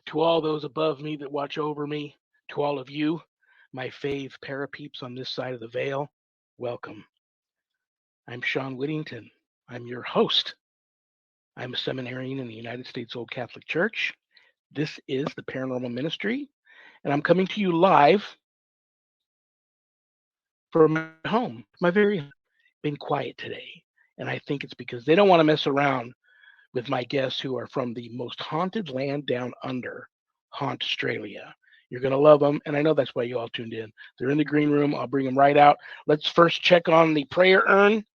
To all those above me that watch over me, to all of you, my fave parapeeps on this side of the veil, welcome. I'm SHawn Whittington. I'm your host. I'm a seminarian in the United States Old Catholic Church. This is the Paranormal Ministry, and I'm coming to you live from my home. My very been quiet today, and I think it's because they don't want to mess around with my guests who are from the most haunted land down under, Haunt Australia. You're going to love them, and I know that's why you all tuned in. They're in the green room. I'll bring them right out. Let's first check on the prayer urn.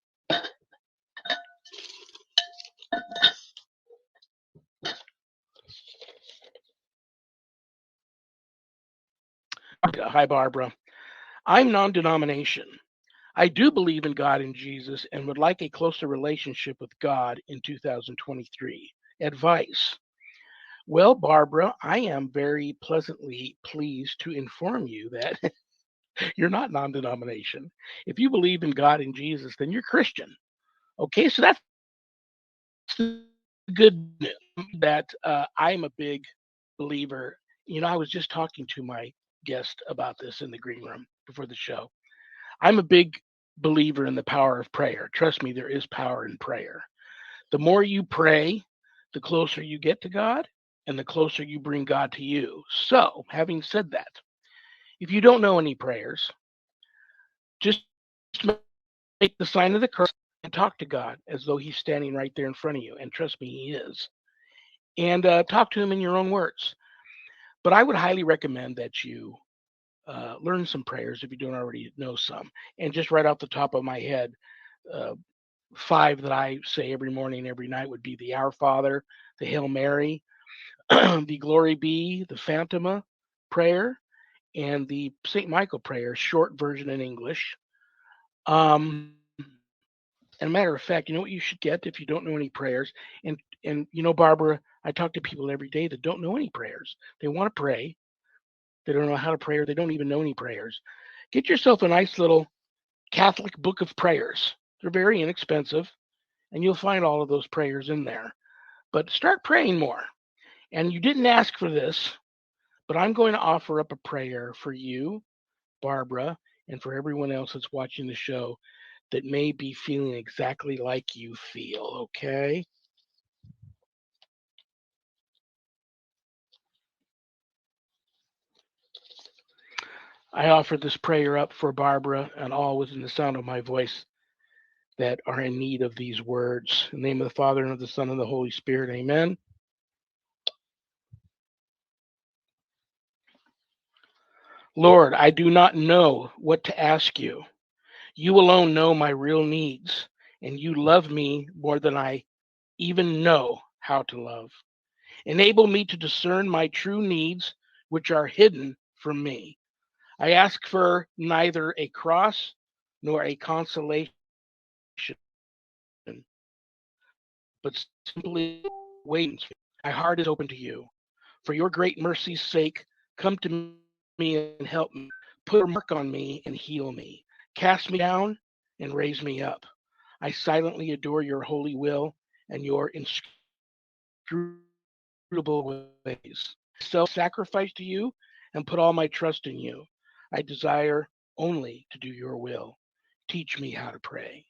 Hi, Barbara. I'm non-denomination. I do believe in God and Jesus and would like a closer relationship with God in 2023. Advice. Well, Barbara, I am very pleasantly pleased to inform you that you're not non-denomination. If you believe in God and Jesus, then you're Christian. Okay, so that's good news. That I'm a big believer. I was just talking to my guest about this in the green room before the show. I'm a big believer in the power of prayer. Trust me, there is power in prayer. The more you pray, the closer you get to God and the closer you bring God to you. So, having said that, if you don't know any prayers, just make the sign of the cross and talk to God as though he's standing right there in front of you. And trust me, he is. And talk to him in your own words. But I would highly recommend that you learn some prayers if you don't already know some. And just right off the top of my head, 5 that I say every morning, every night would be the Our Father, the Hail Mary, the Glory Be, the Phantom prayer, and the St. Michael prayer, short version in English. And a matter of fact, you know what you should get if you don't know any prayers? And Barbara, I talk to people every day that don't know any prayers. They want to pray. They don't know how to pray, or they don't even know any prayers. Get yourself a nice little Catholic book of prayers. They're very inexpensive, and you'll find all of those prayers in there. But start praying more. And you didn't ask for this, but I'm going to offer up a prayer for you, Barbara, and for everyone else that's watching the show that may be feeling exactly like you feel, okay? I offer this prayer up for Barbara and all within the sound of my voice that are in need of these words. In the name of the Father, and of the Son, and of the Holy Spirit, amen. Lord, I do not know what to ask you. You alone know my real needs, and you love me more than I even know how to love. Enable me to discern my true needs, which are hidden from me. I ask for neither a cross nor a consolation, but simply wait. My heart is open to you. For your great mercy's sake, come to me and help me. Put a mark on me and heal me. Cast me down and raise me up. I silently adore your holy will and your inscrutable ways. Self-sacrifice to you and put all my trust in you. I desire only to do your will. Teach me how to pray.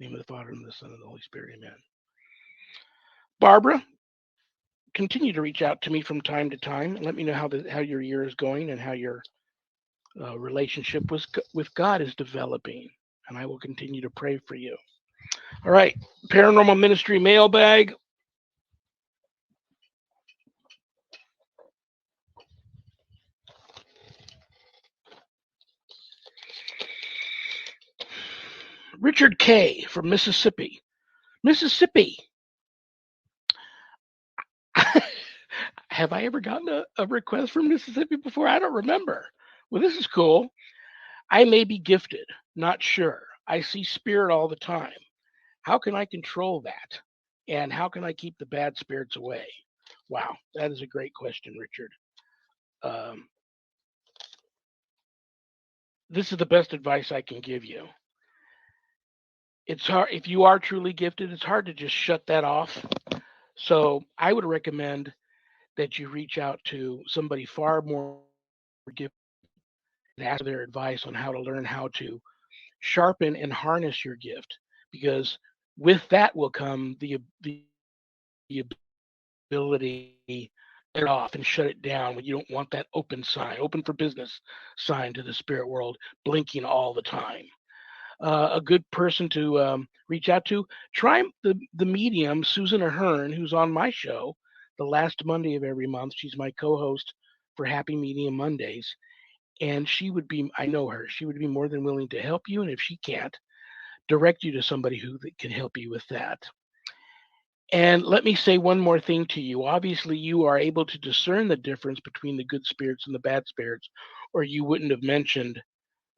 In the name of the Father, and of the Son, and of the Holy Spirit, amen. Barbara, continue to reach out to me from time to time and let me know how your year is going and how your relationship with God is developing. And I will continue to pray for you. All right, Paranormal Ministry mailbag. Richard K. from Mississippi. Mississippi. Have I ever gotten a request from Mississippi before? I don't remember. Well, this is cool. I may be gifted, not sure. I see spirit all the time. How can I control that? And how can I keep the bad spirits away? Wow, that is a great question, Richard. This is the best advice I can give you. It's hard if you are truly gifted. It's hard to just shut that off. So I would recommend that you reach out to somebody far more gifted and ask their advice on how to learn how to sharpen and harness your gift, because with that will come the ability to turn off and shut it down when you don't want that open sign, open for business sign to the spirit world, blinking all the time. A good person to reach out to, try the medium Susan Ahern, who's on my show the last Monday of every month. She's my co-host for Happy Medium Mondays, and she would be, I know her, she would be more than willing to help you, and if she can't, direct you to somebody who can help you with that. And let me say one more thing to you. Obviously, you are able to discern the difference between the good spirits and the bad spirits, or you wouldn't have mentioned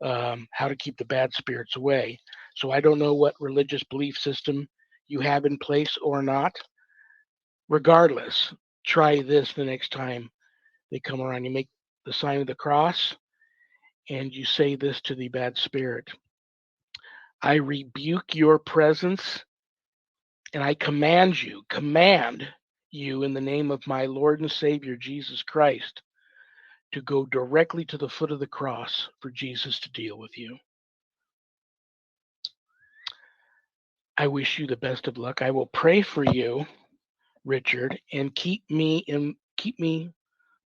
how to keep the bad spirits away. So I don't know what religious belief system you have in place or not. Regardless, try this the next time they come around. You make the sign of the cross and you say this to the bad spirit: I rebuke your presence and I command you in the name of my Lord and Savior Jesus Christ to go directly to the foot of the cross for Jesus to deal with you. I wish you the best of luck. I will pray for you, Richard, and keep me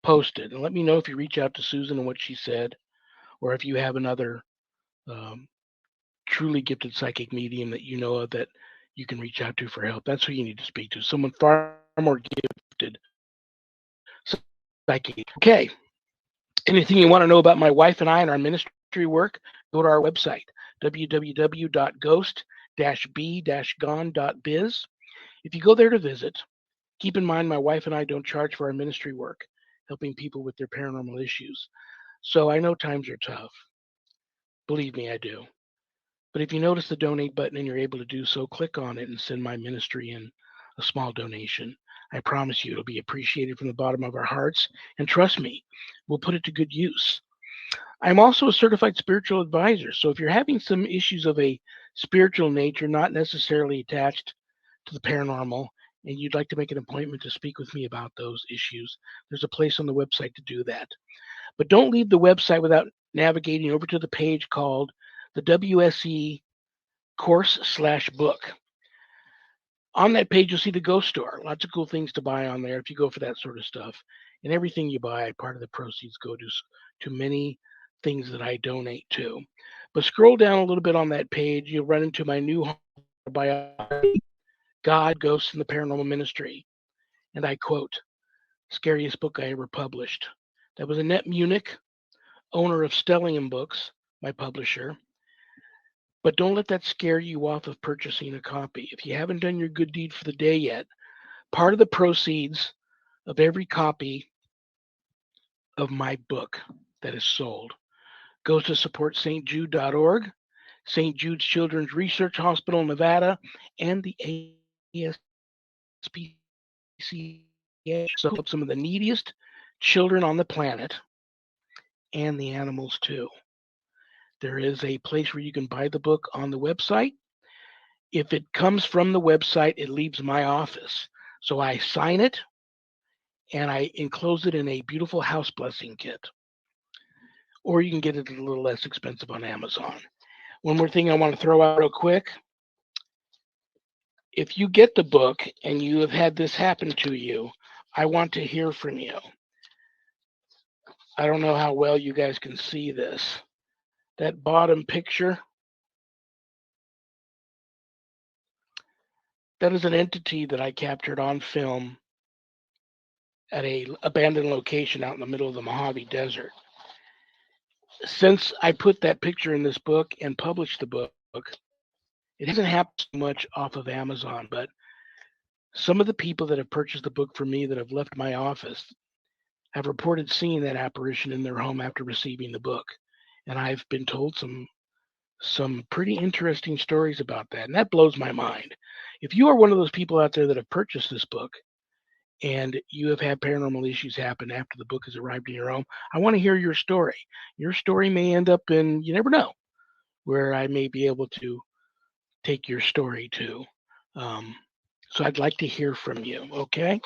posted. And let me know if you reach out to Susan and what she said, or if you have another um, truly gifted psychic medium that you know of that you can reach out to for help. That's who you need to speak to. Someone far more gifted psychic. Okay. Anything you want to know about my wife and I and our ministry work, go to our website, www.ghost-b-gone.biz. If you go there to visit, keep in mind my wife and I don't charge for our ministry work, helping people with their paranormal issues. So I know times are tough. Believe me, I do. But if you notice the donate button and you're able to do so, click on it and send my ministry in a small donation. I promise you it'll be appreciated from the bottom of our hearts. And trust me, we'll put it to good use. I'm also a certified spiritual advisor. So if you're having some issues of a spiritual nature, not necessarily attached to the paranormal, and you'd like to make an appointment to speak with me about those issues, there's a place on the website to do that. But don't leave the website without navigating over to the page called the WSE course/book. On that page, you'll see the Ghost Store. Lots of cool things to buy on there if you go for that sort of stuff. And everything you buy, part of the proceeds go to many things that I donate to. But scroll down a little bit on that page, you'll run into my new biography, God, Ghosts, and the Paranormal Ministry. And I quote, scariest book I ever published. That was Annette Munich, owner of Stellium Books, my publisher. But don't let that scare you off of purchasing a copy. If you haven't done your good deed for the day yet, part of the proceeds of every copy of my book that is sold goes to support stjude.org, St. Jude's Children's Research Hospital in Nevada, and the ASPCA. So help some of the neediest children on the planet and the animals too. There is a place where you can buy the book on the website. If it comes from the website, it leaves my office. So I sign it and I enclose it in a beautiful house blessing kit. Or you can get it a little less expensive on Amazon. One more thing I want to throw out real quick. If you get the book and you have had this happen to you, I want to hear from you. I don't know how well you guys can see this. That bottom picture, that is an entity that I captured on film at a abandoned location out in the middle of the Mojave Desert. Since I put that picture in this book and published the book, it hasn't happened so much off of Amazon, but some of the people that have purchased the book from me that have left my office have reported seeing that apparition in their home after receiving the book. And I've been told some pretty interesting stories about that. And that blows my mind. If you are one of those people out there that have purchased this book and you have had paranormal issues happen after the book has arrived in your home, I want to hear your story. Your story may end up in, you never know, where I may be able to take your story to. So I'd like to hear from you, okay?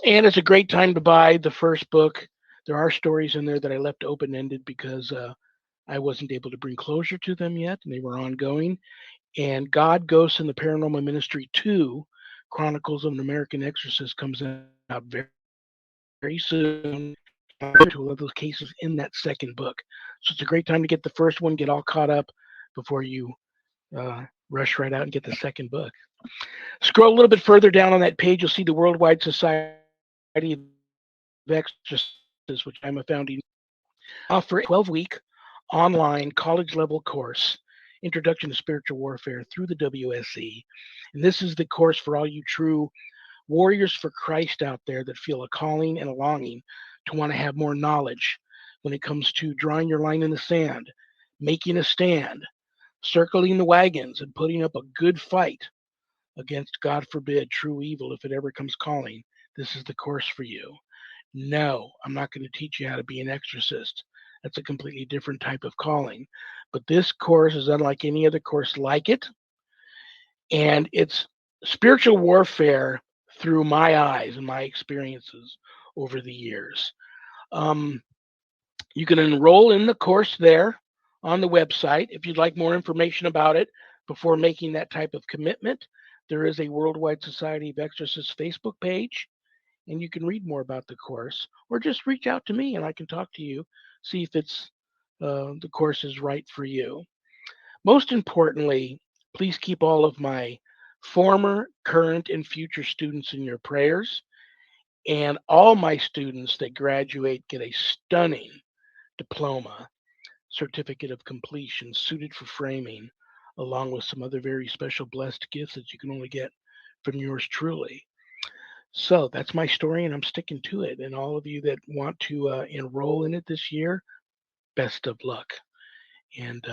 And it's a great time to buy the first book. There are stories in there that I left open ended because I wasn't able to bring closure to them yet, and they were ongoing. And God, Ghosts, and the Paranormal Ministry 2, Chronicles of an American Exorcist, comes out very soon. To those cases in that second book. So it's a great time to get the first one, get all caught up before you rush right out and get the second book. Scroll a little bit further down on that page, you'll see the Worldwide Society of Exorcists, which I'm a founding, offer a 12-week online college-level course, Introduction to Spiritual Warfare through the WSE. And this is the course for all you true warriors for Christ out there that feel a calling and a longing to want to have more knowledge when it comes to drawing your line in the sand, making a stand, circling the wagons, and putting up a good fight against, God forbid, true evil if it ever comes calling. This is the course for you. No, I'm not going to teach you how to be an exorcist. That's a completely different type of calling. But this course is unlike any other course like it. And it's spiritual warfare through my eyes and my experiences over the years. You can enroll in the course there on the website. If you'd like more information about it before making that type of commitment, there is a Worldwide Society of Exorcists Facebook page, and you can read more about the course, or just reach out to me and I can talk to you, see if it's the course is right for you. Most importantly, please keep all of my former, current, and future students in your prayers. And all my students that graduate get a stunning diploma, certificate of completion, suited for framing, along with some other very special blessed gifts that you can only get from yours truly. So that's my story, and I'm sticking to it. And all of you that want to enroll in it this year, best of luck. And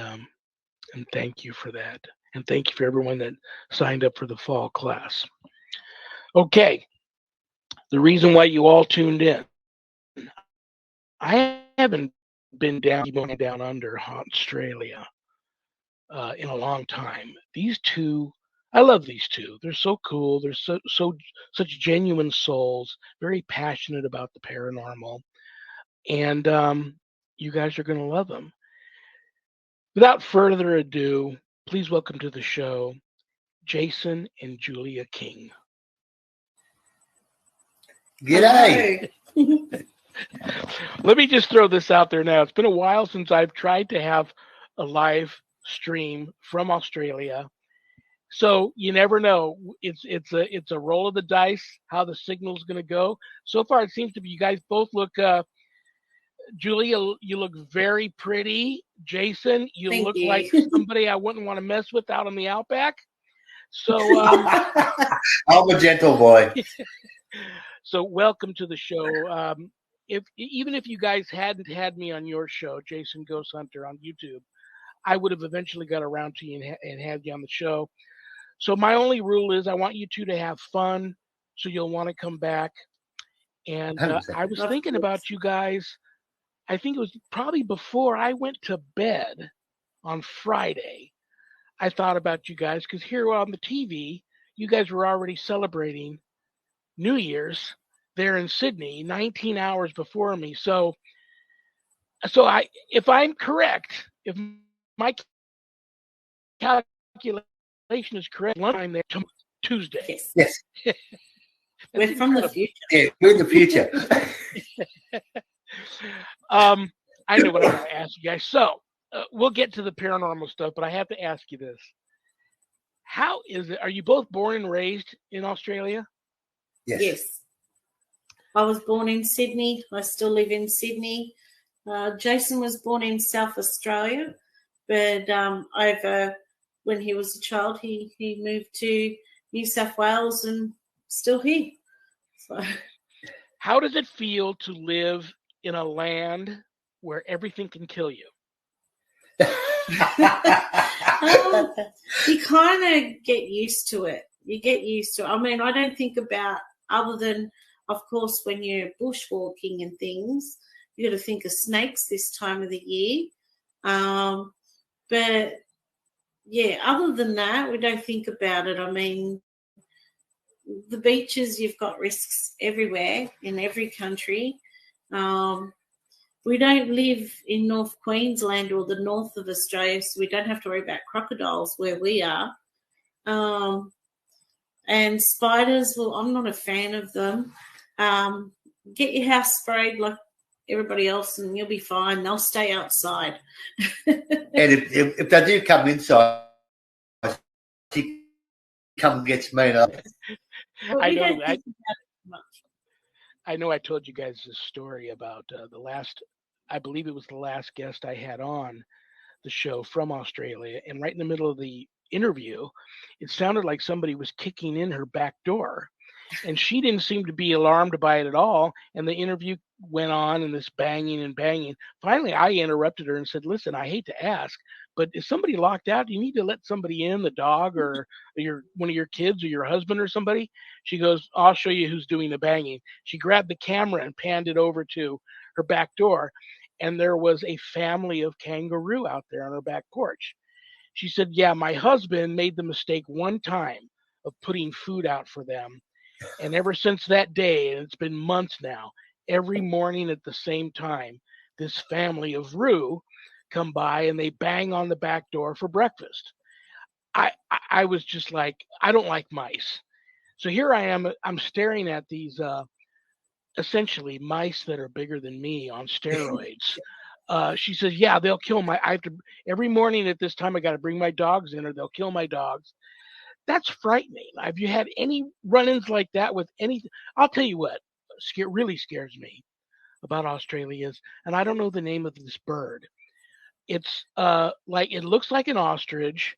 thank you for that. And thank you for everyone that signed up for the fall class. Okay, the reason why you all tuned in. I haven't been down under Australia in a long time. These two, I love these two. They're so cool. They're such genuine souls, very passionate about the paranormal, and you guys are going to love them. Without further ado, please welcome to the show Jason and Julia King. G'day. Let me just throw this out there now. It's been a while since I've tried to have a live stream from Australia. So you never know. It's a roll of the dice how the signal's going to go. So far, it seems to be you guys both look. Julia, you look very pretty. Jason, you Thank look you. like somebody I wouldn't want to mess with out on the outback. So I'm a gentle boy. So welcome to the show. Even if you guys hadn't had me on your show, Jason Ghost Hunter on YouTube, I would have eventually got around to you and had you on the show. So my only rule is I want you two to have fun, so you'll want to come back. And I was thinking about you guys. I think it was probably before I went to bed on Friday. I thought about you guys because here on the TV, you guys were already celebrating New Year's there in Sydney, 19 hours before me. So if I'm correct, if my calculation is correct, lunchtime there Tuesday. Yes. We're from the future. Yeah, we're in the future. I know what I'm going to ask you guys. So we'll get to the paranormal stuff, but I have to ask you this. How is it? Are you both born and raised in Australia? Yes. I was born in Sydney. I still live in Sydney. Jason was born in South Australia, but over when he was a child, he moved to New South Wales and still here. So. How does it feel to live in a land where everything can kill you? You kind of get used to it. You get used to it. I mean, I don't think about other than, of course, when you're bushwalking and things, you got to think of snakes this time of the year. But yeah, other than that, we don't think about it. I mean, the beaches, you've got risks everywhere in every country. We don't live in North Queensland or the north of Australia, so we don't have to worry about crocodiles where we are. And spiders, well, I'm not a fan of them. Get your house sprayed like everybody else and you'll be fine. They'll stay outside. And if they do come inside, she come and gets me. I know. I know I told you guys this story about I believe it was the last guest I had on the show from Australia. And right in the middle of the interview, it sounded like somebody was kicking in her back door. And she didn't seem to be alarmed by it at all. And the interview went on and this banging and banging. Finally, I interrupted her and said, listen, I hate to ask, but is somebody locked out? Do you need to let somebody in, the dog or one of your kids or your husband or somebody? She goes, I'll show you who's doing the banging. She grabbed the camera and panned it over to her back door. And there was a family of kangaroo out there on her back porch. She said, yeah, my husband made the mistake one time of putting food out for them. And ever since that day, and it's been months now, every morning at the same time, this family of roo come by and they bang on the back door for breakfast. I was just like, I don't like mice. So here I am, I'm staring at these essentially mice that are bigger than me on steroids. She says, yeah, they'll kill every morning at this time, I got to bring my dogs in or they'll kill my dogs. That's frightening. Have you had any run-ins like that with anything? I'll tell you what really scares me about Australia is, and I don't know the name of this bird. It's it looks like an ostrich,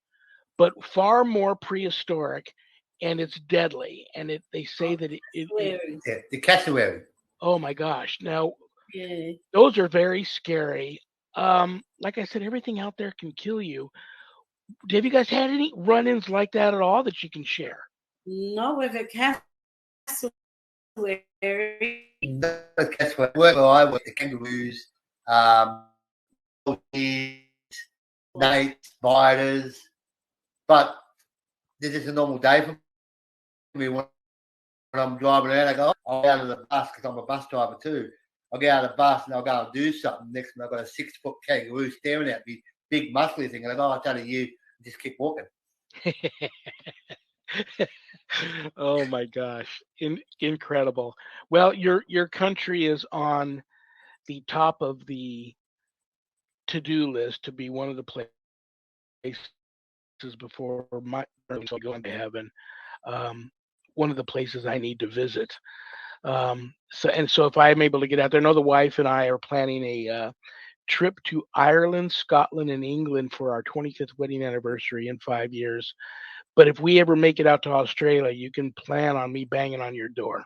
but far more prehistoric, and it's deadly. And they say that the cassowary. Oh my gosh! Now, yeah, those are very scary. Like I said, everything out there can kill you. Have you guys had any run-ins like that at all that you can share? not with a cassowary. No cassowary. Where I was, the kangaroos, snakes, spiders. But this is a normal day for me when I'm driving out. I go, I'll get out of the bus because I'm a bus driver too. I'll get out of the bus and I'll go and do something. Next time I've got a 6-foot kangaroo staring at me, big muscly thing. And I go, I'll tell you, just keep walking. Oh my gosh. Incredible. Well, your country is on the top of the to-do list to be one of the places before my going to heaven. One of the places I need to visit. So if I'm able to get out there, I know the wife and I are planning a trip to Ireland, Scotland, and England for our 25th wedding anniversary in 5 years. But if we ever make it out to Australia, you can plan on me banging on your door.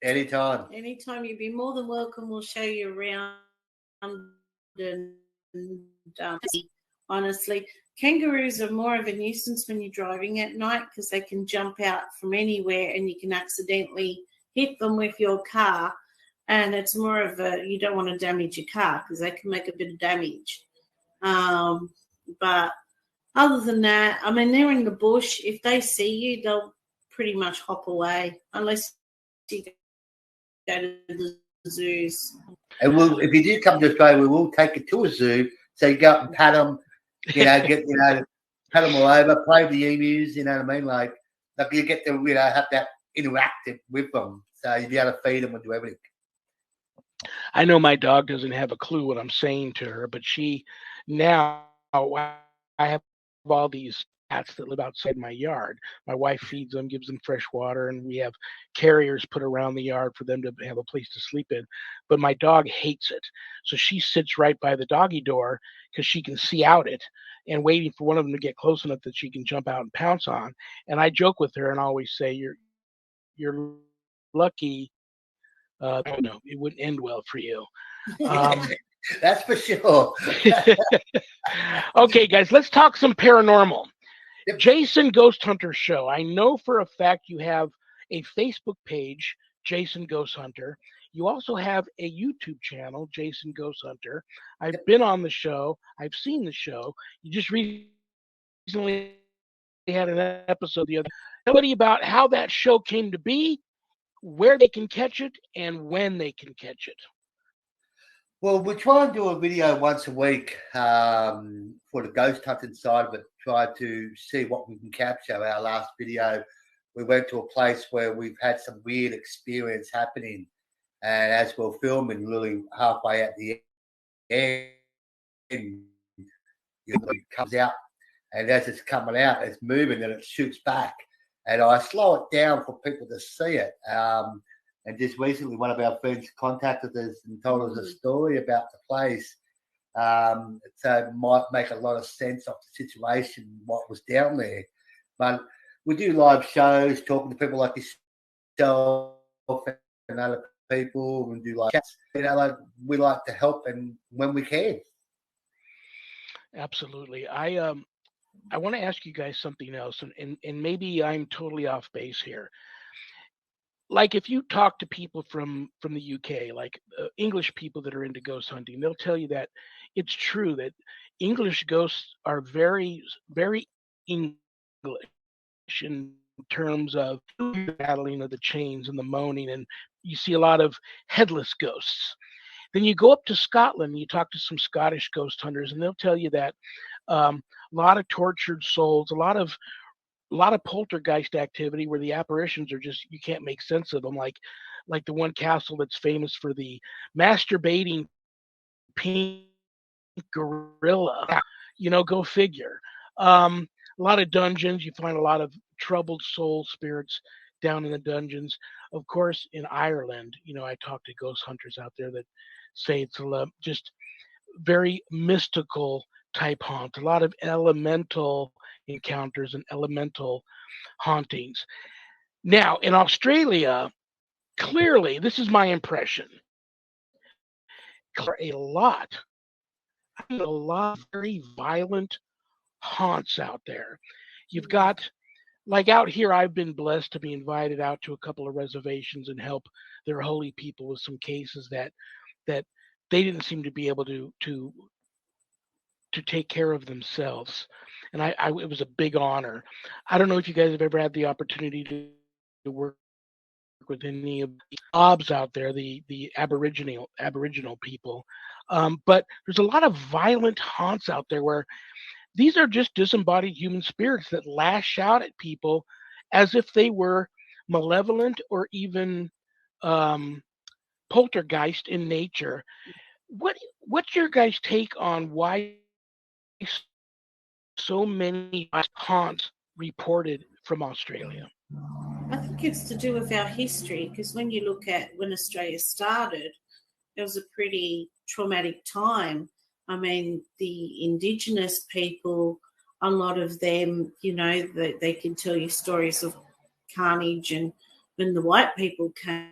Anytime. Anytime, you'd be more than welcome. We'll show you around. And honestly, kangaroos are more of a nuisance when you're driving at night because they can jump out from anywhere and you can accidentally hit them with your car. And it's more of you don't want to damage your car because they can make a bit of damage. But other than that, I mean, they're in the bush. If they see you, they'll pretty much hop away unless you go to the zoos. And if you do come to Australia, we will take you to a zoo. So you go up and pat them, pat them all over, play with the emus, you know what I mean? Like you get to, have that interactive with them. So you'll be able to feed them and do everything. I know my dog doesn't have a clue what I'm saying to her, but I have all these cats that live outside my yard. My wife feeds them, gives them fresh water, and we have carriers put around the yard for them to have a place to sleep in. But my dog hates it. So she sits right by the doggy door because she can see out it and waiting for one of them to get close enough that she can jump out and pounce on. And I joke with her and always say, you're lucky. No, it wouldn't end well for you. That's for sure. Okay, guys, let's talk some paranormal. Yep. Jason Ghost Hunter Show. I know for a fact you have a Facebook page, Jason Ghost Hunter. You also have a YouTube channel, Jason Ghost Hunter. I've been on the show. I've seen the show. You just recently had an episode the other. Somebody about how that show came to be, where they can catch it, and when they can catch it. Well, we try and do a video once a week for the ghost hunting side of it. Try to see what we can capture. Our last video, we went to a place where we've had some weird experience happening, and as we're filming, literally halfway at the end, it comes out, and as it's coming out, it's moving and it shoots back. And I slow it down for people to see it. And just recently, one of our friends contacted us and told us a story about the place. So it might make a lot of sense of the situation, what was down there. But we do live shows, talking to people like yourself and other people, and do live chats. We like to help, and when we can. Absolutely. I want to ask you guys something else, and maybe I'm totally off base here. Like if you talk to people from the UK, like English people that are into ghost hunting, they'll tell you that it's true that English ghosts are very, very English in terms of the rattling of the chains and the moaning, and you see a lot of headless ghosts. Then you go up to Scotland and you talk to some Scottish ghost hunters, and they'll tell you that a lot of tortured souls, a lot of poltergeist activity where the apparitions are just, you can't make sense of them, like the one castle that's famous for the masturbating pink gorilla. Go figure. A lot of dungeons, you find a lot of troubled soul spirits down in the dungeons. Of course, in Ireland, I talk to ghost hunters out there that say it's just very mystical type haunt, a lot of elemental encounters and elemental hauntings. Now, in Australia, clearly, this is my impression, a lot of very violent haunts out there. You've got, like out here, I've been blessed to be invited out to a couple of reservations and help their holy people with some cases that they didn't seem to be able to take care of themselves. And it was a big honor. I don't know if you guys have ever had the opportunity to work with any of the obs out there, the aboriginal people. But there's a lot of violent haunts out there where these are just disembodied human spirits that lash out at people as if they were malevolent or even poltergeist in nature. What's your guys' take on why so many haunts reported from Australia? I think it's to do with our history, because when you look at when Australia started, it was a pretty traumatic time. I mean, the Indigenous people, a lot of them, they can tell you stories of carnage, and when the white people came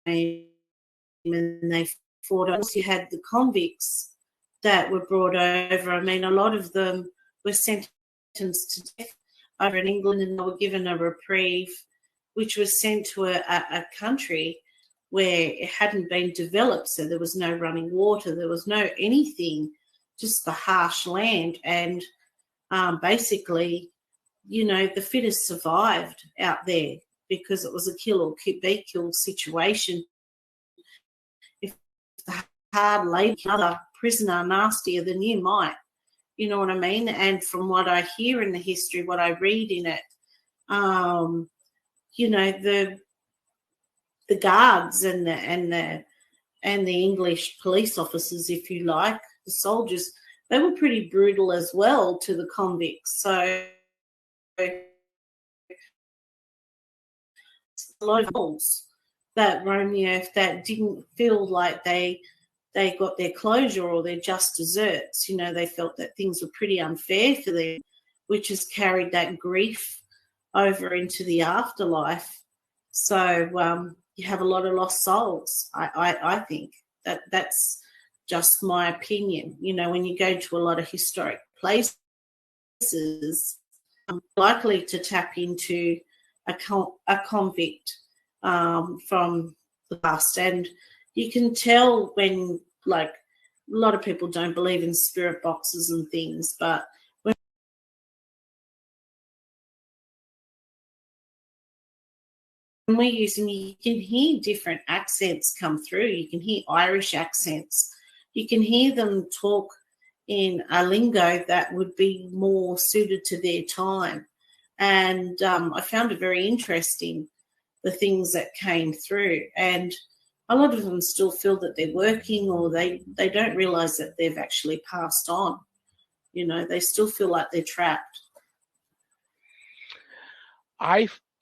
and they fought us, you had the convicts that were brought over. I mean, a lot of them were sentenced to death over in England, and they were given a reprieve, which was sent to a country where it hadn't been developed. So there was no running water, there was no anything, just the harsh land. And basically, the fittest survived out there because it was a kill or be killed situation. If the hard labour, another prisoner nastier than you might, you know what I mean? And from what I hear in the history, what I read in it, the guards and the English police officers, if you like, the soldiers, they were pretty brutal as well to the convicts. So a lot of souls that roam the earth that didn't feel like they got their closure or their just desserts. They felt that things were pretty unfair for them, which has carried that grief over into the afterlife. So you have a lot of lost souls. I think that's just my opinion. When you go to a lot of historic places, I'm likely to tap into a convict from the past. And you can tell when, like, a lot of people don't believe in spirit boxes and things, but we use them, you can hear different accents come through. You can hear Irish accents. You can hear them talk in a lingo that would be more suited to their time. And I found it very interesting, the things that came through. And a lot of them still feel that they're working, or they don't realise that they've actually passed on. You know, they still feel like they're trapped.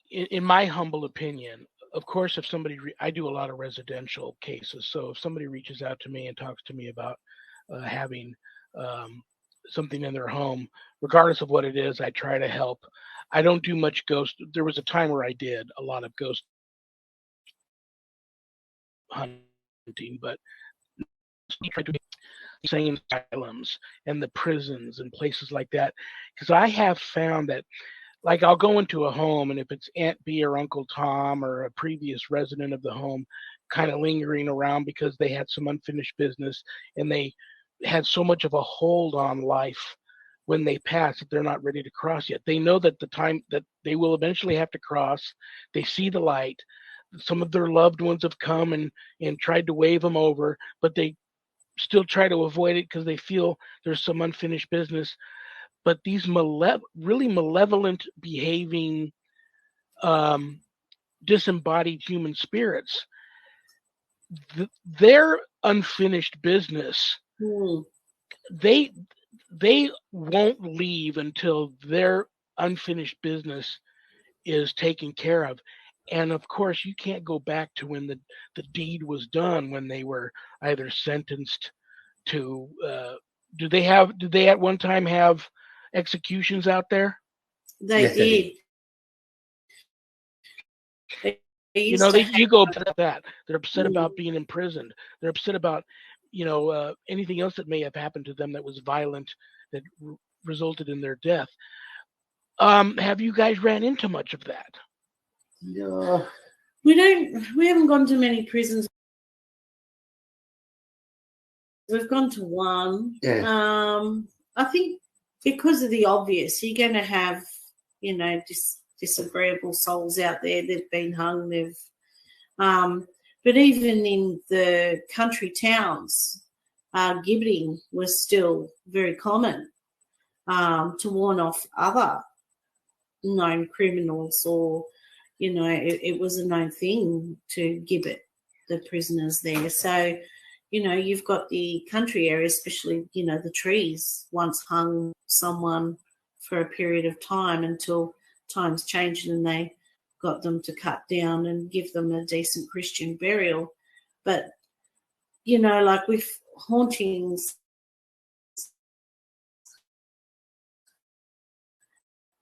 In my humble opinion, of course, if somebody, I do a lot of residential cases. So if somebody reaches out to me and talks to me about having something in their home, regardless of what it is, I try to help. I don't do much ghost. There was a time where I did a lot of ghost hunting, but insane asylums and the prisons and places like that, because I have found that, like, I'll go into a home, and if it's Aunt B or Uncle Tom or a previous resident of the home kind of lingering around because they had some unfinished business and they had so much of a hold on life when they pass that they're not ready to cross yet. They know that the time that they will eventually have to cross, they see the light. Some of their loved ones have come and tried to wave them over, but they still try to avoid it because they feel there's some unfinished business. But these really malevolent behaving, disembodied human spirits, their unfinished business, they won't leave until their unfinished business is taken care of. And of course, you can't go back to when the deed was done, when they were either sentenced to. Did they at one time have executions out there? They did. You know, you go upset about that. They're upset about being imprisoned. They're upset about, anything else that may have happened to them that was violent, that resulted in their death. Have you guys ran into much of that? Yeah. We haven't gone to many prisons. We've gone to one. Yeah. I think because of the obvious, you're going to have, disagreeable souls out there. They've been hung. But even in the country towns, gibbeting was still very common, to warn off other known criminals, or, it was a known thing to gibbet the prisoners there. So, you've got the country area, especially, the trees once hung someone for a period of time until times changed and they got them to cut down and give them a decent Christian burial. But, like with hauntings,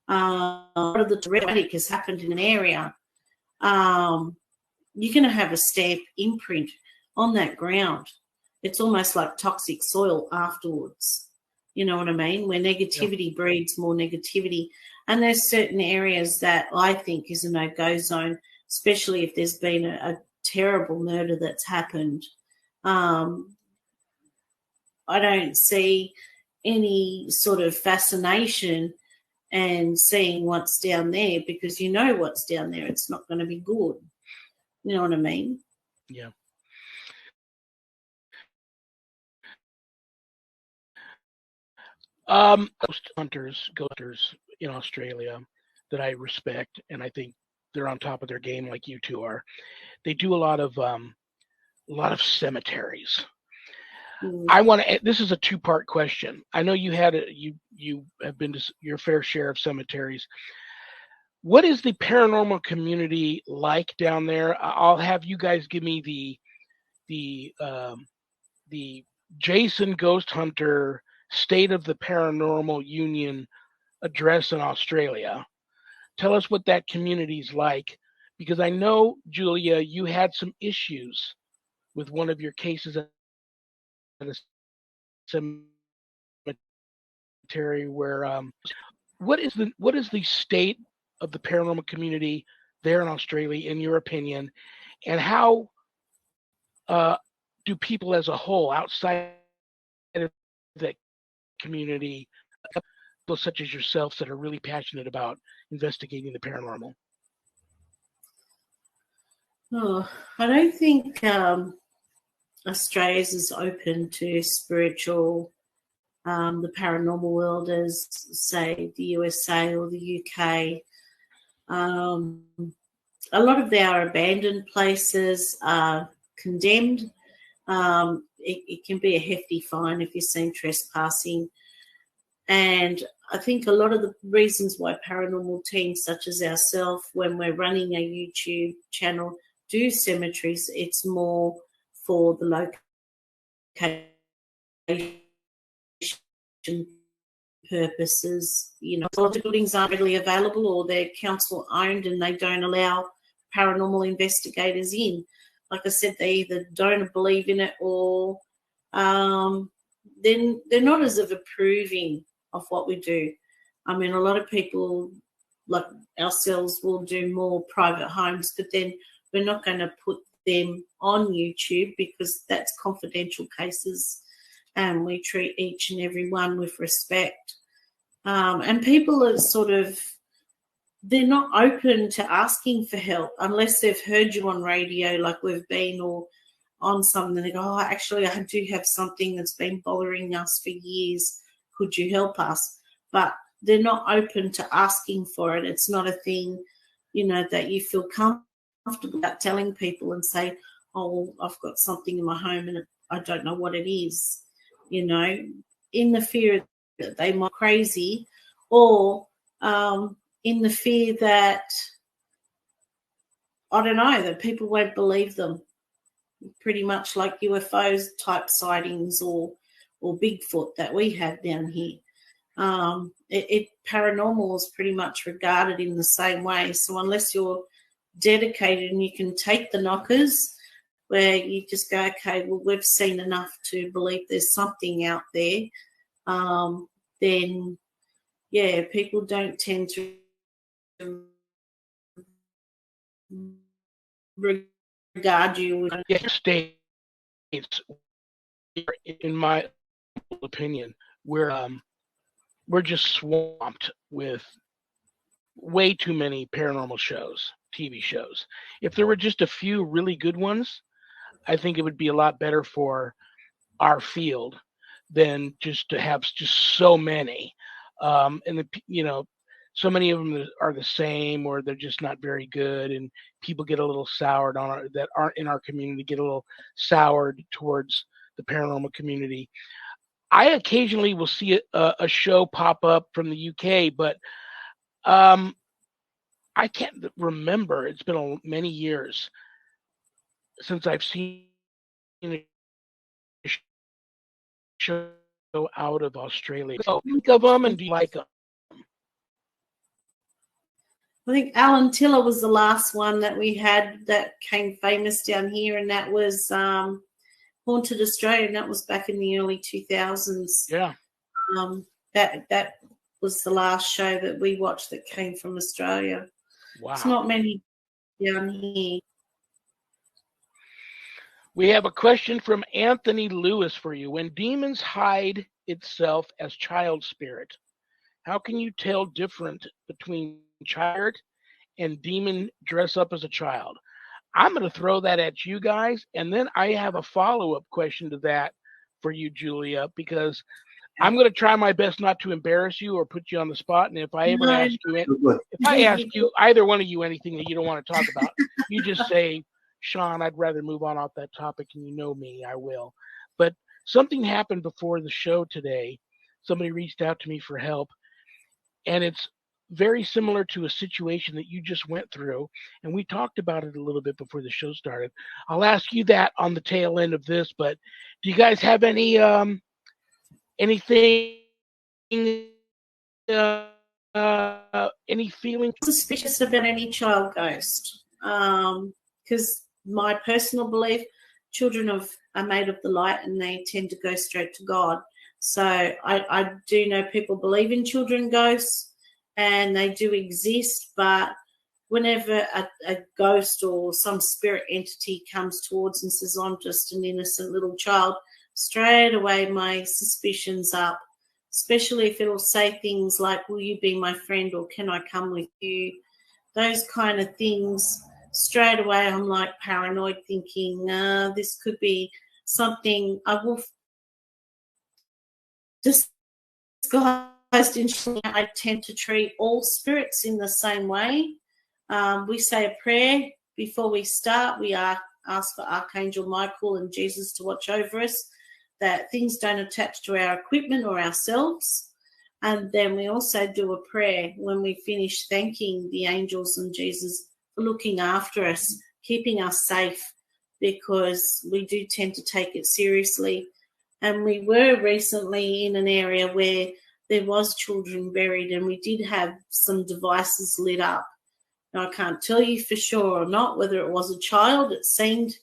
part of the dramatic has happened in an area, you're going to have a stamp imprint on that ground. It's almost like toxic soil afterwards. You know what I mean? Where negativity breeds more negativity. And there's certain areas that I think is a no-go zone, especially if there's been a terrible murder that's happened. I don't see any sort of fascination and seeing what's down there, because you know what's down there. It's not going to be good. You know what I mean? Yeah. Ghost hunters in Australia that I respect, and I think they're on top of their game like you two are. They do a lot of cemeteries. I want to. This is a two-part question. I know you have been to your fair share of cemeteries. What is the paranormal community like down there? I'll have you guys give me the Jason Ghost Hunter State of the Paranormal Union address in Australia. Tell us what that community's like, because I know, Julia, you had some issues with one of your cases at a cemetery where what is the state of the paranormal community there in Australia, in your opinion, and how do people as a whole outside of that community, people such as yourselves that are really passionate about investigating the paranormal? Oh, I don't think Australia's as open to spiritual, the paranormal world as, say, the USA or the UK. A lot of our abandoned places are condemned. It can be a hefty fine if you're seen trespassing. And I think a lot of the reasons why paranormal teams such as ourselves, when we're running a YouTube channel, do cemeteries, it's more for the location purposes. You know, a lot of buildings aren't readily available or they're council owned and they don't allow paranormal investigators in. Like I said, they either don't believe in it or then they're not as of approving of what we do. I mean, a lot of people like ourselves will do more private homes, but then we're not going to put them on YouTube because that's confidential cases and we treat each and every one with respect. And people are sort of, they're not open to asking for help unless they've heard you on radio like we've been or on something. They go, oh, actually, I do have something that's been bothering us for years. Could you help us? But they're not open to asking for it. It's not a thing, you know, that you feel comfortable about telling people and say, oh, I've got something in my home and I don't know what it is, you know, in the fear that they might be crazy or in the fear that, I don't know, that people won't believe them. Pretty much like UFOs type sightings or Bigfoot that we have down here. Paranormal is pretty much regarded in the same way. So unless you're dedicated and you can take the knockers where you just go, okay, well, we've seen enough to believe there's something out there, then, yeah, people don't tend to regard you. States, in my opinion, we're just swamped with way too many paranormal shows, TV shows. If there were just a few really good ones, I think it would be a lot better for our field than just to have just so many. And so many of them are the same, or they're just not very good, and people get a little soured on it that aren't in our community, get a little soured towards the paranormal community. I occasionally will see a show pop up from the UK, but I can't remember. It's been many years since I've seen a show out of Australia. So think of them and do you like them? I think Alan Tiller was the last one that we had that came famous down here, and that was Haunted Australia, and that was back in the early 2000s. Yeah. That was the last show that we watched that came from Australia. Wow. It's not many down here. We have a question from Anthony Lewis for you. When demons hide itself as child spirit, how can you tell different between child and demon dress up as a child? I'm going to throw that at you guys, and then I have a follow-up question to that for you, Julia, because I'm going to try my best not to embarrass you or put you on the spot. And if I ever ask you either one of you anything that you don't want to talk about, you just say, Shawn, I'd rather move on off that topic, and you know me, I will. But something happened before the show today. Somebody reached out to me for help, and it's very similar to a situation that you just went through, and we talked about it a little bit before the show started. I'll ask you that on the tail end of this, but do you guys have any anything any feeling suspicious about any child ghost? Because my personal belief, children are made of the light and they tend to go straight to God. So I do know people believe in children ghosts and they do exist, but whenever a ghost or some spirit entity comes towards and says, I'm just an innocent little child, straight away my suspicion's up, especially if it'll say things like, will you be my friend or can I come with you? Those kind of things straight away I'm like paranoid, thinking this could be something I will disguised in. I tend to treat all spirits in the same way. We say a prayer before we start. We ask for Archangel Michael and Jesus to watch over us, that things don't attach to our equipment or ourselves. And then we also do a prayer when we finish, thanking the angels and Jesus for looking after us, keeping us safe, because we do tend to take it seriously. And we were recently in an area where there was children buried, and we did have some devices lit up. Now, I can't tell you for sure or not whether it was a child. It seemed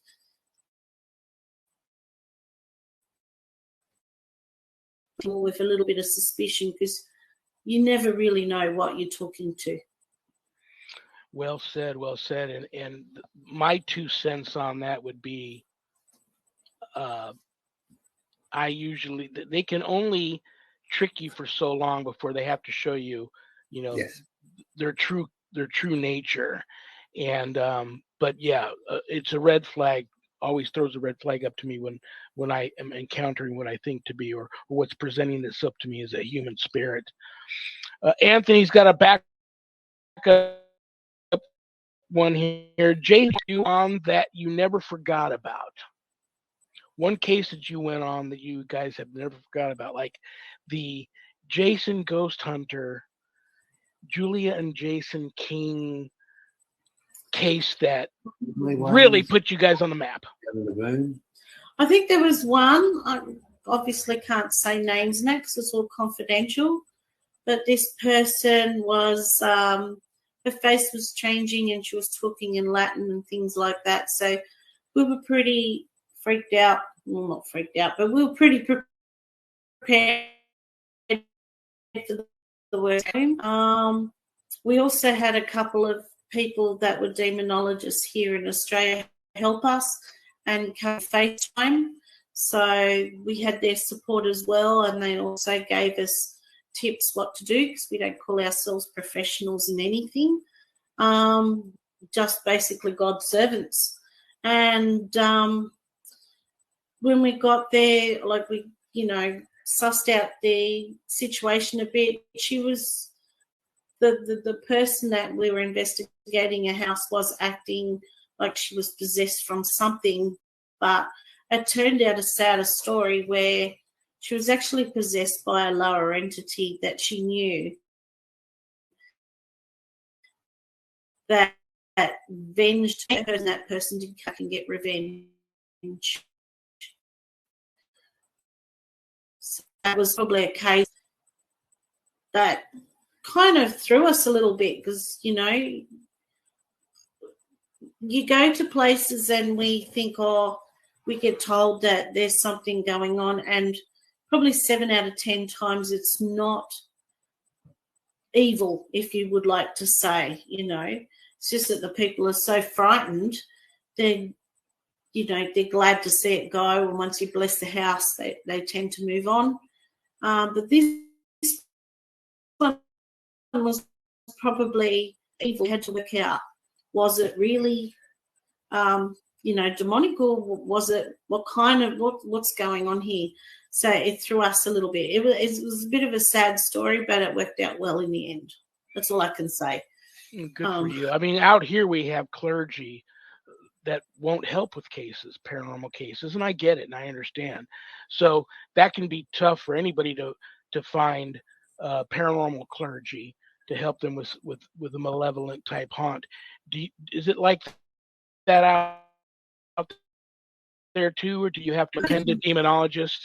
with a little bit of suspicion, because you never really know what you're talking to. Well said, well said. And my 2 cents on that would be, I usually, they can only trick you for so long before they have to show you, Yes. their true nature. And but yeah, it's a red flag. Always throws a red flag up to me when I am encountering what I think to be, or what's presenting this up to me as a human spirit. Anthony's got a back up one here. Jay, you on that you never forgot about. One case that you went on that you guys have never forgot about, like the Jason Ghost Hunter, Julia and Jason King case that really put you guys on the map. I think there was one. I obviously can't say names now because it's all confidential. But this person was, her face was changing and she was talking in Latin and things like that. So we were pretty freaked out. Well, not freaked out, but we were pretty prepared for the worst. We also had a couple of people that were demonologists here in Australia help us and come FaceTime. So we had their support as well, and they also gave us tips what to do, because we don't call ourselves professionals in anything, just basically God's servants. And when we got there, like we, sussed out the situation a bit. She was the person that we were investigating her house was acting like she was possessed from something, but it turned out a sadder story where she was actually possessed by a lower entity that she knew that avenged her, and that person did come and get revenge. So that was probably a case that kind of threw us a little bit, because, you go to places and we think, we get told that there's something going on, and probably 7 out of 10 times it's not evil, if you would like to say, It's just that the people are so frightened, they're glad to see it go, and once you bless the house, they tend to move on. But this one was probably evil. Had to work out, was it really demonic, or was it what's going on here? So it threw us a little bit. It was a bit of a sad story, but it worked out well in the end. That's all I can say. Good for you. I mean, out here we have clergy that won't help with cases, paranormal cases, and I get it and I understand. So that can be tough for anybody to find paranormal clergy to help them with a malevolent type haunt. Is it like that out there too, or do you have to attend a demonologist?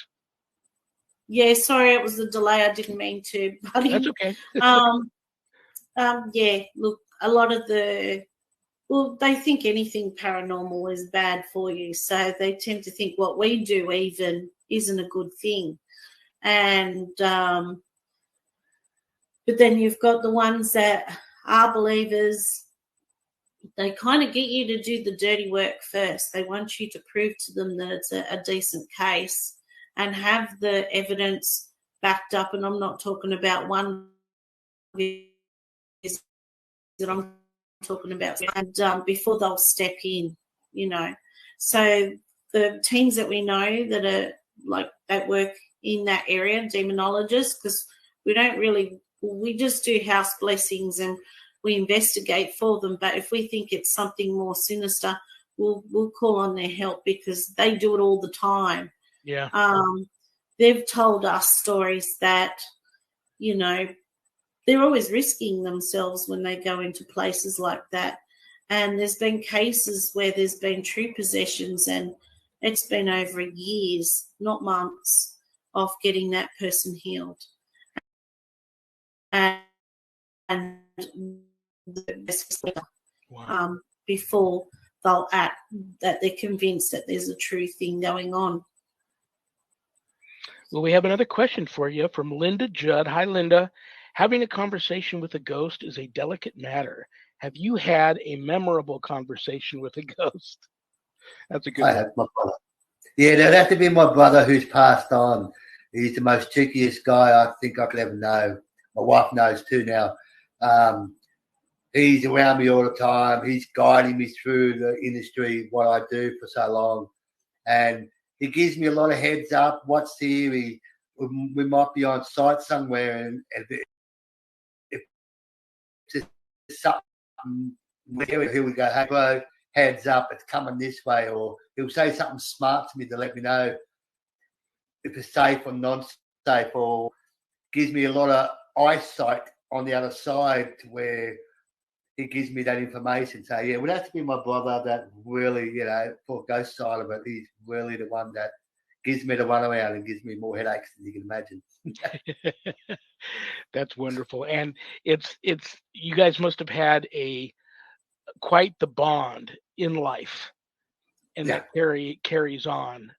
Yeah, sorry, it was the delay. I didn't mean to, buddy. That's okay. Yeah, look, a lot of they think anything paranormal is bad for you, so they tend to think what we do even isn't a good thing. And but then you've got the ones that are believers. They kind of get you to do the dirty work first. They want you to prove to them that it's a decent case and have the evidence backed up. And I'm not talking about one that I'm talking about, and before they'll step in, you know. So the teams that we know that are like that work in that area, demonologists, because we just do house blessings and we investigate for them. But if we think it's something more sinister, we'll call on their help because they do it all the time. Yeah. They've told us stories that, you know, they're always risking themselves when they go into places like that. And there's been cases where there's been true possessions and it's been over years, not months, of getting that person healed. And Wow. Before they'll act, that they're convinced that there's a true thing going on. Well, we have another question for you from Linda Judd. Hi, Linda. Having a conversation with a ghost is a delicate matter. Have you had a memorable conversation with a ghost? That's a good I one. have my brother. Yeah, that'd have to be my brother who's passed on. He's the most trickiest guy I think I could ever know. My wife knows too now. He's around me all the time. He's guiding me through the industry, what I do for so long. And he gives me a lot of heads up, what's here. We might be on site somewhere, and if there's something, here we go, hey, bro, heads up, it's coming this way. Or he'll say something smart to me to let me know if it's safe or non-safe, or gives me a lot of eyesight on the other side to where he gives me that information. So, yeah, it would have to be my brother that really, you know, for ghost side of it, he's really the one that gives me the runaround and gives me more headaches than you can imagine. That's wonderful. And it's you guys must have had quite the bond in life, and Yeah. that carries on.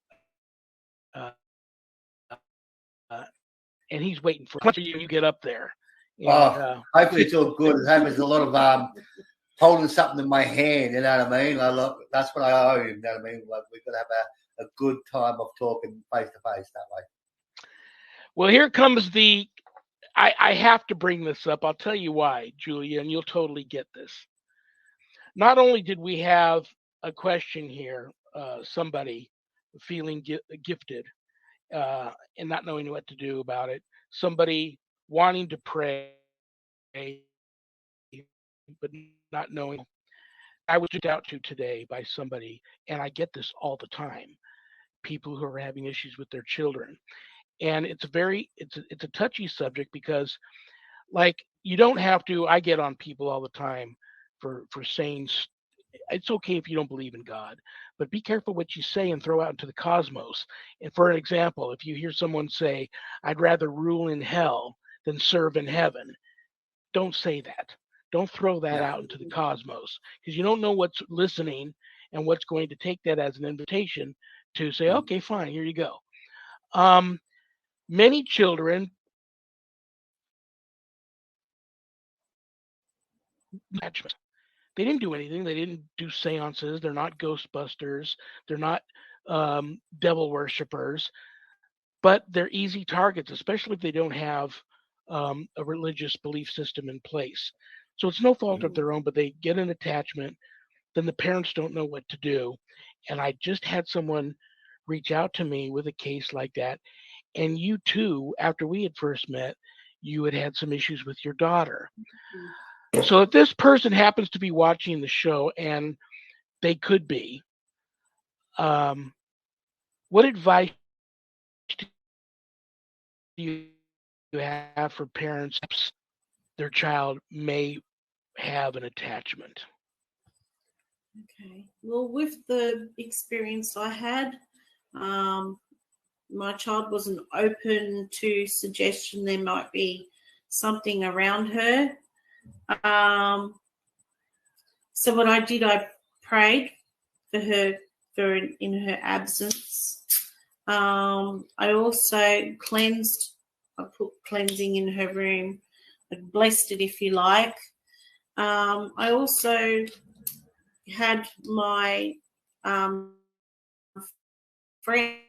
And he's waiting for you to get up there. And, hopefully it's all good. There's a lot of holding something in my hand, you know what I mean? That's what I owe him, you know what I mean? Like, we've got to have a good time of talking face to face that way. Well, here comes I have to bring this up. I'll tell you why, Julia, and you'll totally get this. Not only did we have a question here, somebody feeling gifted and not knowing what to do about it, somebody wanting to pray but not knowing. I was reached out to today by somebody, and I get this all the time. People who are having issues with their children, and it's a touchy subject because, like, you don't have to. I get on people all the time for saying it's okay if you don't believe in God, but be careful what you say and throw out into the cosmos. And for an example, if you hear someone say, "I'd rather rule in hell than serve in heaven," don't say that. Don't throw that out into the cosmos, because you don't know what's listening and what's going to take that as an invitation to say, okay, fine, here you go. Many children they didn't do anything. They didn't do seances. They're not Ghostbusters. They're not devil worshippers, but they're easy targets, especially if they don't have a religious belief system in place. So it's no fault of their own, but they get an attachment. Then the parents don't know what to do. And I just had someone reach out to me with a case like that. And you too, after we had first met, you had some issues with your daughter. So if this person happens to be watching the show, and they could be, what advice do you have for parents their child may have an attachment? Okay. Well, with the experience I had, my child wasn't open to suggestion there might be something around her. So what I did, I prayed for her in her absence. I also cleansed. I put cleansing in her room. I blessed it, if you like. I also had my friends.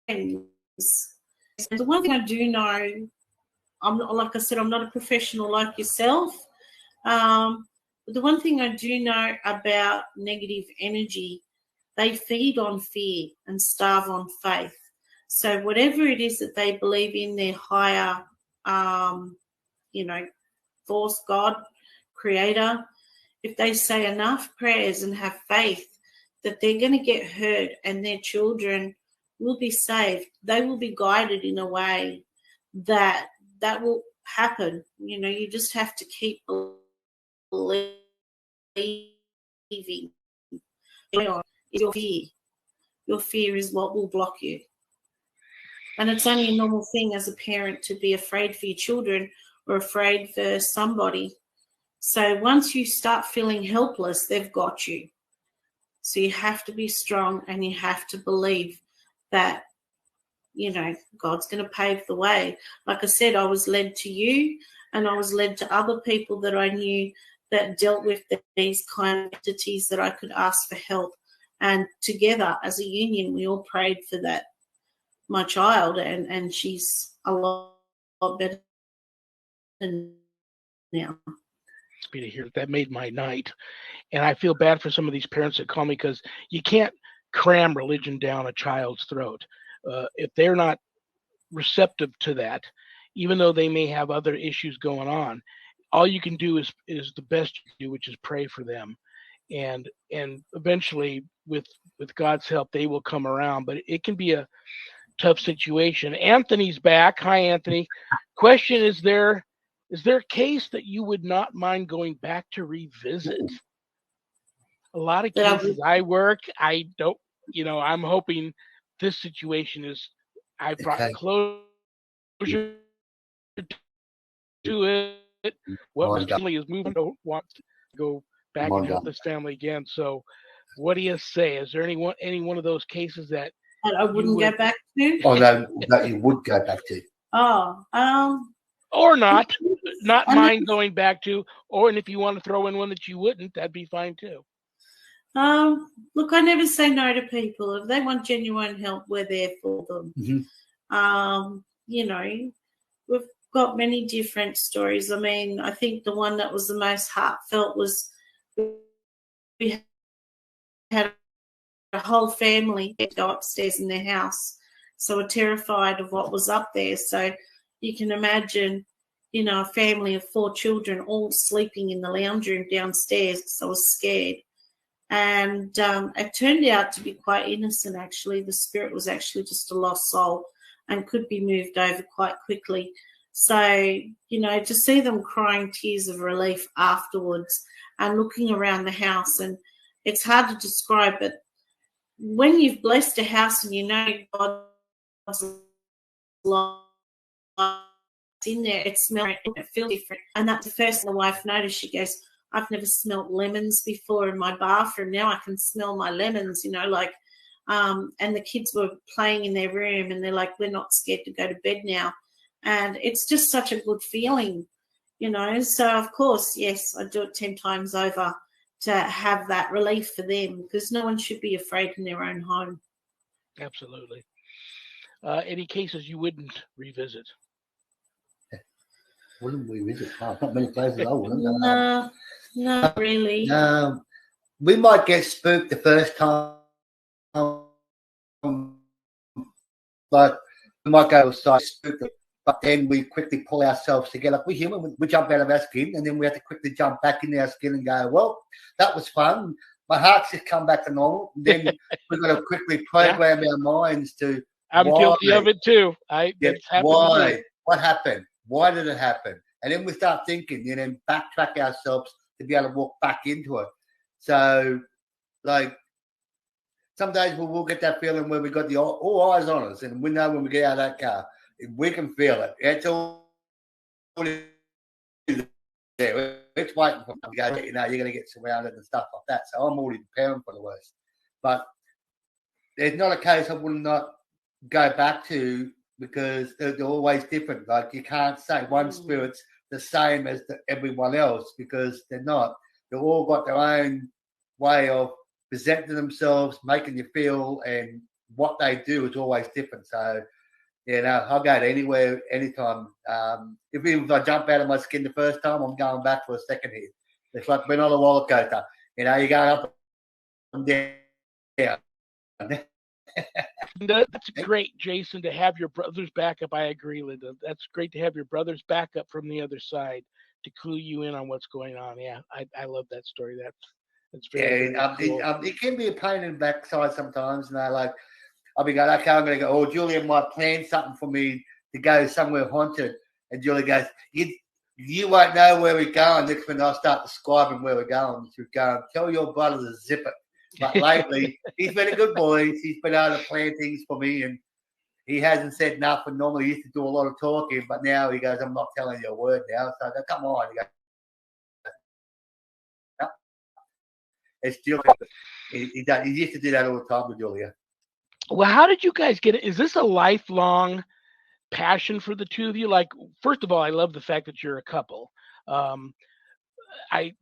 And the one thing I do know, I'm not, like I said, I'm not a professional like yourself, But the one thing I do know about negative energy, they feed on fear and starve on faith. So whatever it is that they believe in, their higher, force, God, creator, if they say enough prayers and have faith that they're going to get heard and their children will be saved, they will be guided in a way that will happen. You just have to keep believing. Your fear. Your fear is what will block you. And it's only a normal thing as a parent to be afraid for your children or afraid for somebody. So once you start feeling helpless, they've got you. So you have to be strong and you have to believe that, God's going to pave the way. Like I said, I was led to you and I was led to other people that I knew that dealt with these kind of entities that I could ask for help. And together as a union, we all prayed for that, my child, and she's a lot better now. To hear that made my night. And I feel bad for some of these parents that call me because you can't cram religion down a child's throat. If they're not receptive to that, even though they may have other issues going on, all you can do is the best you can do, which is pray for them. And eventually, with God's help, they will come around. But it can be a tough situation. Anthony's back. Hi, Anthony. Question: Is there a case that you would not mind going back to revisit? A lot of cases I work, I don't. I'm hoping this situation is. I brought closure to it. What this family is moving. Don't want to go back and help this family again. So, what do you say? Is there any one of those cases that I wouldn't go back to? Oh no, that you would go back to. Or not mind going back to, and if you want to throw in one that you wouldn't, that'd be fine too. Look, I never say no to people. If they want genuine help, we're there for them. Mm-hmm. We've got many different stories. I mean, I think the one that was the most heartfelt was we had a whole family go upstairs in their house. So we're terrified of what was up there. So you can imagine, a family of 4 children all sleeping in the lounge room downstairs. So I was scared. And it turned out to be quite innocent, actually. The spirit was actually just a lost soul and could be moved over quite quickly. So, to see them crying tears of relief afterwards and looking around the house, and it's hard to describe, but when you've blessed a house and God's light in there, it smells and it feels different. And that's the first thing the wife noticed. She goes, I've never smelled lemons before in my bathroom. Now I can smell my lemons, and the kids were playing in their room and they're like, we're not scared to go to bed now. And it's just such a good feeling, So, of course, yes, I do it 10 times over to have that relief for them, because no one should be afraid in their own home. Absolutely. Any cases you wouldn't revisit? Wouldn't we visit? Oh, not many places I wouldn't. No, not really. We might get spooked the first time, but we might go outside spooked, but then we quickly pull ourselves together. We're human. We jump out of our skin, and then we have to quickly jump back in our skin and go, well, that was fun. My heart's just come back to normal. And then we've got to quickly program our minds to. I'm guilty of it too. Why? What happened? Why did it happen? And then we start thinking, and then backtrack ourselves to be able to walk back into it. So, some days we'll get that feeling where we got all eyes on us, and we know when we get out of that car, we can feel it. It's all there. It's waiting for them to go. You're going to get surrounded and stuff like that. So I'm already preparing for the worst. But there's not a case I would not go back to, because they're always different. Like, you can't say one spirit's the same as everyone else, because they're not. They've all got their own way of presenting themselves, making you feel, and what they do is always different. So, I'll go to anywhere, anytime. If I jump out of my skin the first time, I'm going back for a second hit. It's like being on a roller coaster. You know, you're going up and down. That's great, Jason, to have your brother's backup. I agree, Linda. That's great to have your brother's backup from the other side to clue you in on what's going on. Yeah, I love that story. That's very, Yeah, very cool. it can be a pain in the backside sometimes. You know, like I'll be going, okay, I'm going to go. Oh, Julia might plan something for me to go somewhere haunted, and Julia goes, you won't know where we're going. Next minute, I'll start describing where we're going. She'll go, tell your brother to zip it. But lately, he's been a good boy. He's been able to plan things for me, and he hasn't said nothing. Normally, he used to do a lot of talking, but now he goes, I'm not telling you a word now. So I go, come on. He goes, no. It's Julia. He used to do that all the time with Julia. Well, how did you guys get it? Is this a lifelong passion for the two of you? Like, first of all, I love the fact that you're a couple. I've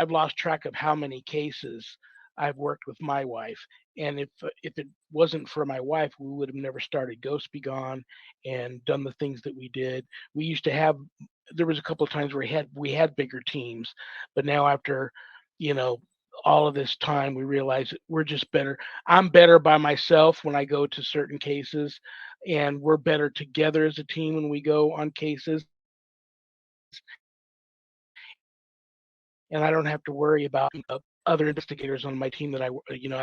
lost track of how many cases I've worked with my wife, and if it wasn't for my wife, we would have never started Ghost Be Gone and done the things that we did. We used to have. There was a couple of times where we had bigger teams, but now after, all of this time, we realize that we're just better. I'm better by myself when I go to certain cases, and we're better together as a team when we go on cases. And I don't have to worry about other investigators on my team that I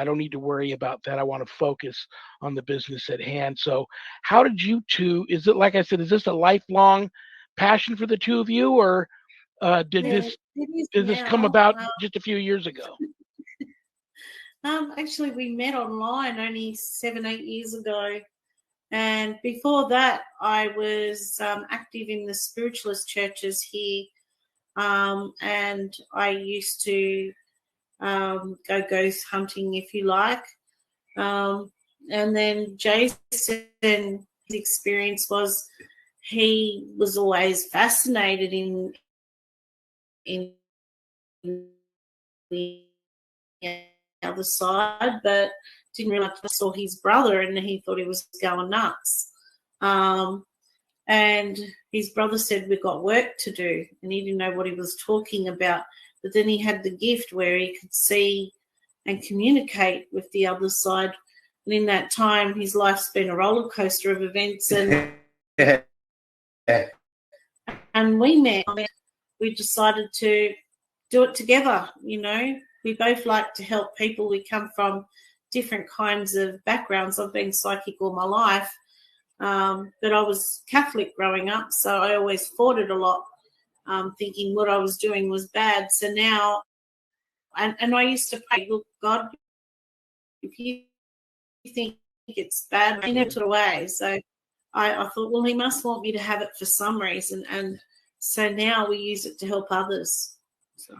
don't need to worry about that. I want to focus on the business at hand. So how did you two, is it, like I said, is this a lifelong passion for the two of you, or did this come about just a few years ago? Actually, we met online only 7-8 years ago. And before that, I was active in the spiritualist churches here. And I used to go ghost hunting, if you like. And then Jason, his experience was he was always fascinated in the other side, but didn't realize I saw his brother and he thought he was going nuts. And his brother said, we've got work to do. And he didn't know what he was talking about. But then he had the gift where he could see and communicate with the other side. And in that time, his life's been a roller coaster of events. And and we met. We decided to do it together, We both like to help people. We come from different kinds of backgrounds. I've been psychic all my life. But I was Catholic growing up, so I always fought it a lot, thinking what I was doing was bad. So now, and I used to pray, look, God, if you think it's bad, he never took it away. So I thought, well, he must want me to have it for some reason. And so now we use it to help others. So.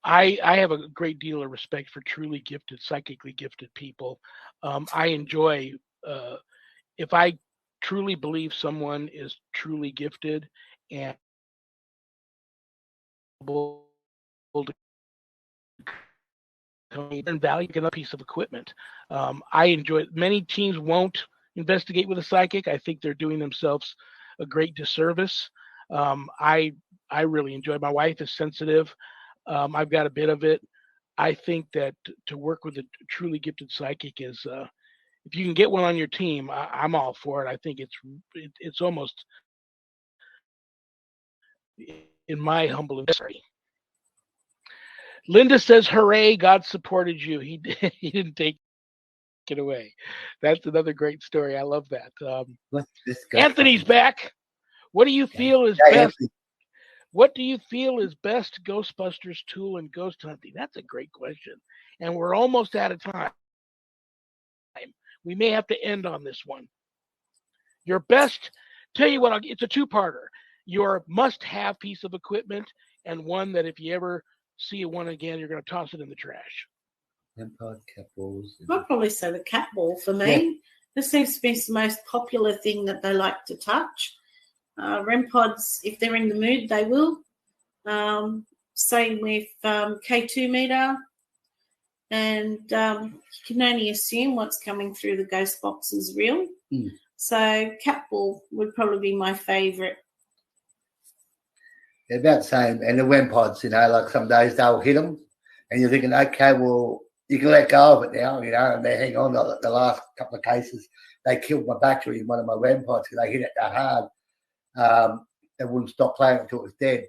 I have a great deal of respect for truly gifted, psychically gifted people. I enjoy, if I truly believe someone is truly gifted and able to and value another piece of equipment. I enjoy it. Many teams won't investigate with a psychic. I think they're doing themselves a great disservice. I really enjoy it. My wife is sensitive. I've got a bit of it. I think that to work with a truly gifted psychic is, if you can get one on your team, I'm all for it. I think it's almost, in my humble opinion. Linda says, "Hooray! God supported you. He didn't take it away." That's another great story. I love that. Anthony's back. What do you feel is best? Anthony. What do you feel is best Ghostbusters tool in ghost hunting? That's a great question, and we're almost out of time. We may have to end on this one. Your best. Tell you what, it's a two-parter. Your must-have piece of equipment, and one that if you ever see one again, you're going to toss it in the trash. Empire cat balls. I'd probably say the cat ball for me. Yeah. This seems to be the most popular thing that they like to touch. REM pods, if they're in the mood, they will. Same with K2 meter. And you can only assume what's coming through the ghost box is real. So cat ball would probably be my favourite. They're about the same. And the WEM pods, like some days they'll hit them, and you're thinking, okay, well, you can let go of it now, and they hang on. The last couple of cases, they killed my battery in one of my WEM pods because they hit it that hard. They wouldn't stop playing until it was dead.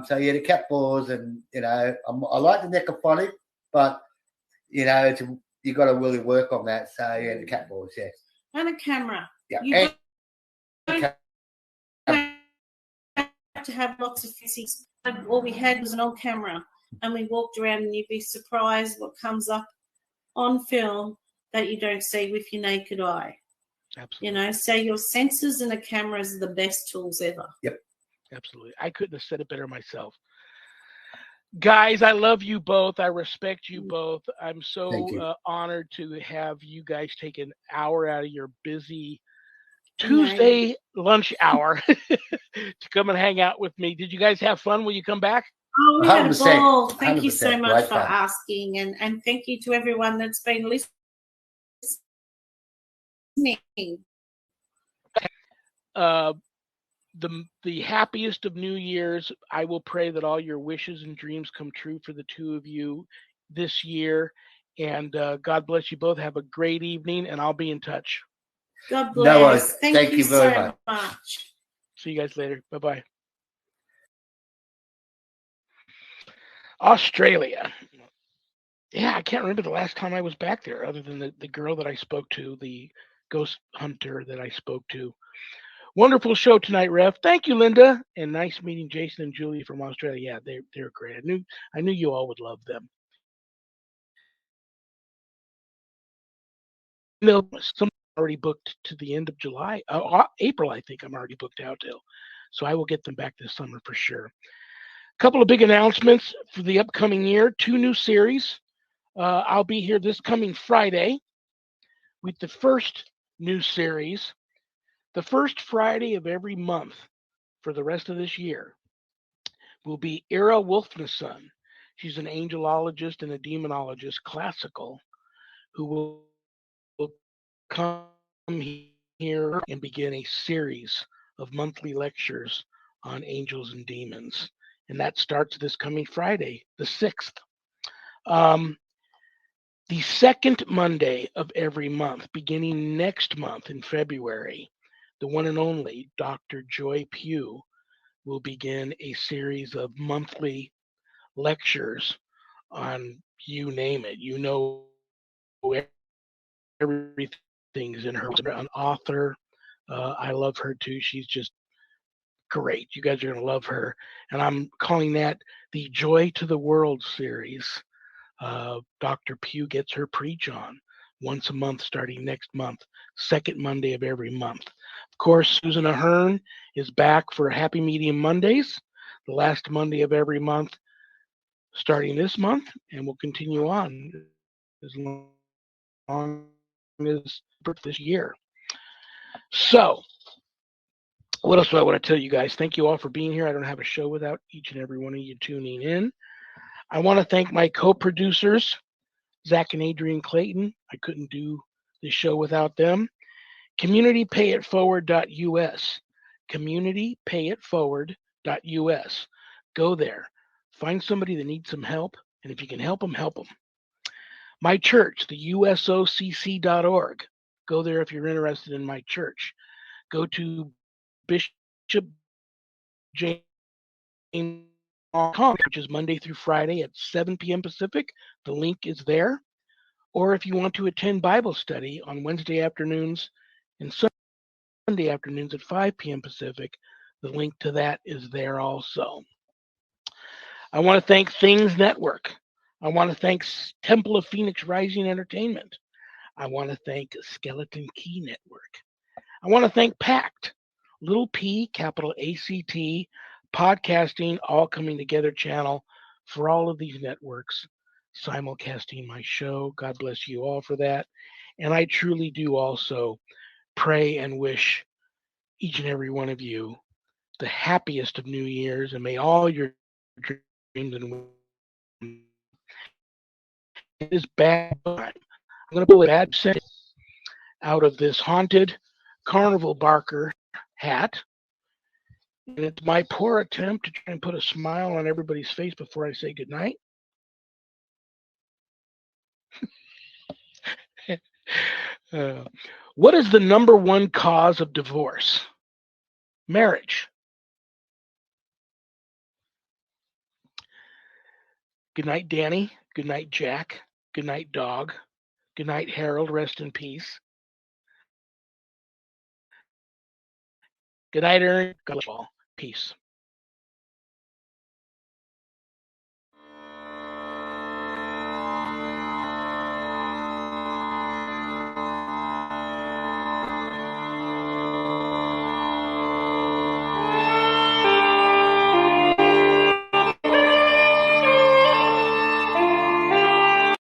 So yeah, the cat balls, and I like the necrophonic, but you got to really work on that. So yeah, the cat balls, yeah, and a camera. yeah. You don't have to have lots of physics. All we had was an old camera, and we walked around, and you'd be surprised what comes up on film that you don't see with your naked eye. Absolutely. So your sensors and the cameras are the best tools ever. Yep. Absolutely. I couldn't have said it better myself. Guys, I love you both. I respect you both. I'm so honored to have you guys take an hour out of your busy Tuesday lunch hour to come and hang out with me. Did you guys have fun? Will you come back? Oh, we had a ball. Thank you 100%. so much for asking, and thank you to everyone that's been listening. The happiest of New Year's. I will pray that all your wishes and dreams come true for the two of you this year. And God bless you both. Have a great evening, and I'll be in touch. God bless. Thank you very much. See you guys later. Bye-bye. Australia. Yeah, I can't remember the last time I was back there other than the girl that I spoke to, the ghost hunter that I spoke to. Wonderful show tonight, Rev. Thank you, Linda. And nice meeting Jason and Julie from Australia. Yeah, they're great. I knew you all would love them. No, some already booked to the end of July. April, I think I'm already booked out till. So I will get them back this summer for sure. A couple of big announcements for the upcoming year. 2 new series. I'll be here this coming Friday with the first new series. The first Friday of every month for the rest of this year will be Ira Wolfnesson. She's an angelologist and a demonologist, classical, who will come here and begin a series of monthly lectures on angels and demons. And that starts this coming Friday, the 6th. The second Monday of every month, beginning next month in February, the one and only Dr. Joy Pugh will begin a series of monthly lectures on you name it. Everything's in her. An author. I love her too. She's just great. You guys are going to love her. And I'm calling that the Joy to the World series. Dr. Pugh gets her preach on once a month starting next month, second Monday of every month. Of course, Susan Ahern is back for Happy Medium Mondays, the last Monday of every month starting this month, and we'll continue on as long as this year. So, what else do I want to tell you guys? Thank you all for being here. I don't have a show without each and every one of you tuning in. I want to thank my co-producers, Zach and Adrian Clayton. I couldn't do the show without them. CommunityPayItForward.us. CommunityPayItForward.us. Go there. Find somebody that needs some help, and if you can help them, help them. My church, the USOCC.org. Go there if you're interested in my church. Go to Bishop James, which is Monday through Friday at 7 p.m. Pacific. The link is there. Or if you want to attend Bible study on Wednesday afternoons and Sunday afternoons at 5 p.m. Pacific, the link to that is there also. I want to thank Things Network. I want to thank Temple of Phoenix Rising Entertainment. I want to thank Skeleton Key Network. I want to thank PACT, little P, capital ACT, podcasting, all coming together channel for all of these networks, simulcasting my show. God bless you all for that. And I truly do also pray and wish each and every one of you the happiest of New Year's, and may all your dreams and this bad time. I'm going to pull a bad set out of this haunted carnival barker hat. And it's my poor attempt to try and put a smile on everybody's face before I say goodnight. What is the number one cause of divorce? Marriage. Good night, Danny. Good night, Jack. Good night, dog. Good night, Harold. Rest in peace. Good night, Aaron. God bless you all. Peace.